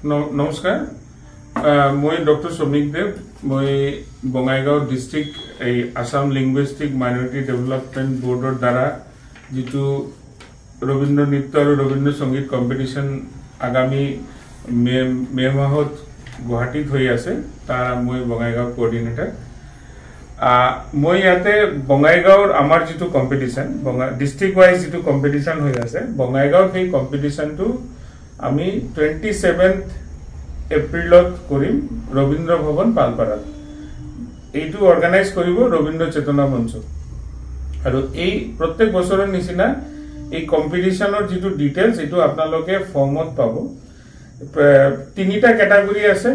নমস্কাৰ মই ডক্টৰ সমীক দেৱ মই বঙাইগাঁও ডিস্ট্ৰিক্ট এই আসাম লিংগুইষ্টিক মাইনৰিটি ডেভেলপমেন্ট বোৰ্ডৰ দ্বাৰা যেটো ৰবীন্দ্ৰ নৃত্য আৰু ৰবীন্দ্ৰ সংগীত কম্পিটিশন আগামী মে মাহত গুৱাহাটীত হৈ আছে তাৰ মই বঙাইগাঁও কোঅৰ্ডিনেটৰ মই ইয়াতে বঙাইগাঁওৰ আমাৰ যেটো কম্পিটিশন ডিস্ট্ৰিক্ট ওয়াইজ যেটো কম্পিটিশন হৈ আছে বঙাইগাঁওৰ সেই কম্পিটিশনটো আমি 27th এপ্ৰিলত কৰিম ৰবীন্দ্ৰ ভৱন পালপাৰাত এইটো অৰ্গানাইজ কৰিব ৰবীন্দ্ৰ চেতনা মঞ্চ আৰু এই প্ৰত্যেক বছৰৰ নিচিনা এই কম্পিটিশনৰ যেটো ডিটেইলছ এটো আপোনালোকে ফৰ্মত পাব তিনিটা ক্যাটাগৰী আছে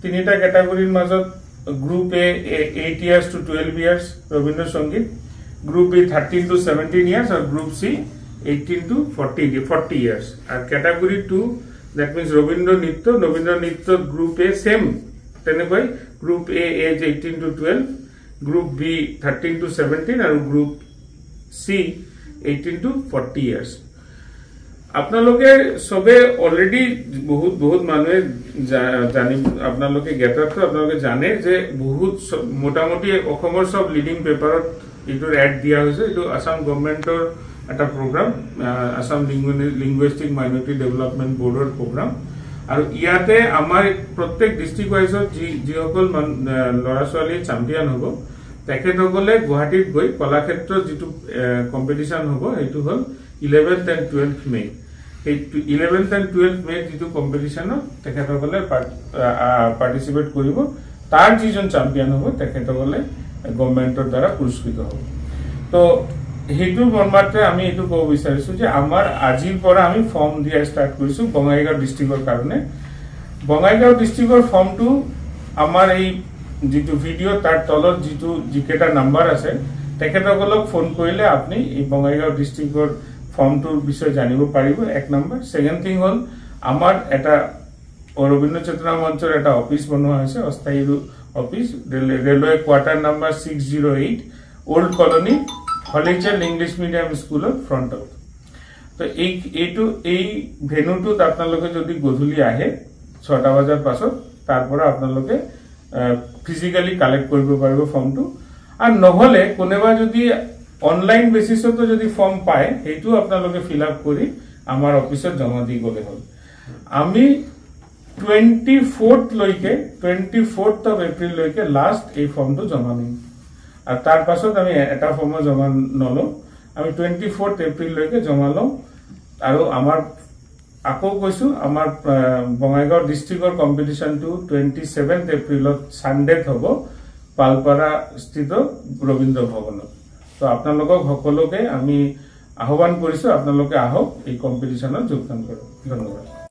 তিনিটা ক্যাটাগৰীৰ মাজত group A 8 years to 12 years Rabindra Sangeet group B 13 to 17 years আৰু group C 18 to 40 years and category 2 that means Robindra Nitya group A same tenekoi group A age 18 to 12 group B 13 to 17 and group C 18 to 40 years আপোনালোকে সবে already বহুত মানুহে জানি আপোনালোকে গেটাৰটো আপোনালোকে জানে যে বহুত মোটামুটি অসমৰ সব লিডিং পেপাৰত ইটো এড দিয়া হৈছে ইটো আসাম গভৰ্ণমেণ্টৰ এটা programme Assam linguistic minority development বোৰ্ডৰ প্ৰগ্ৰাম আৰু ইয়াতে আমাৰ প্ৰত্যেক ডিস্ট্ৰিক্ট ওয়াইজত যিসকল লৰা ছোৱালী চ্যাম্পিয়ন হ'ব তেখেতসকলে গুৱাহাটীত গৈ কলাক্ষেত্ৰত যেটো কম্পিটিশন হ'ব এটো হল 11th and 12th মে এই 11th and 12th মে যেটো কম্পিটিশনত তেখেতসকলে পাৰ্টিসিপেট কৰিব তাৰ যিজন চ্যাম্পিয়ন হ'ব তেখেতসকলে গভৰ্ণমেণ্টৰ দ্বাৰা পুৰস্কৃত হ'ব তো হেতু বৰ্মাতে আমি এটো কব বিচাৰিছো যে আমাৰ আজিৰ পৰা আমি ফৰ্ম দিয়া ষ্টাৰ্ট কৰিছো বঙাইগাঁও ডিস্ট্ৰিক্টৰ কাৰণে বঙাইগাঁও ডিস্ট্ৰিক্টৰ ফৰ্মটো আমাৰ এই যেটো ভিডিও তাৰ তলত যেটো জিকেটা নাম্বাৰ আছে তেখেতসকলক ফোন কৰিলে আপুনি এই বঙাইগাঁও ডিস্ট্ৰিক্টৰ ফৰ্মটোৰ বিষয়ে জানিব পাৰিব এক নম্বৰ সেকেন্ড থিং হল আমাৰ এটা ৰবীন্দ্ৰ চেতনা মঞ্চৰ এটা অফিস বনোৱা হৈছে অস্থায়ী office railway quarter number 608 old colony হলিচেল ইংলিশ মিডিয়াম স্কুলৰ ফ্ৰণ্টত তো এই ভেনুটোত আপোনালোকে যদি গধুলি আহে 6টা বজাৰ পাছত তাৰ পৰা আপোনালোকে ফিজিক্যালি কালেক্ট কৰিব পাৰিব ফৰ্মটো আৰু নহলে কোনেবা যদি অনলাইন বেসিসত যদি ফৰ্ম পায় হেতু আপোনালোকে ফিল আপ কৰি আমাৰ অফিসত জমা দি গলে হল আমি 24th of April লৈকে লাস্ট এই ফর্মটো জমা নিম আর তার পাছত আমি এটা ফর্ম জমা নলো আমি 24th April লৈকে জমা লম আৰু আমাৰ আকৌ কৈছো আমাৰ বঙাইগাঁও ডিস্ট্ৰিক্টৰ কম্পিটিশনটো 27th এপ্ৰিলত সানডে হ'ব পালপাৰা স্থিত ৰবীন্দ্ৰ ভৱনত তো আপোনালোকক সকলোকে আমি আহ্বান কৰিছো আপোনালোকে আহক এই কম্পিটিশনত যোগদান কৰক ধন্যবাদ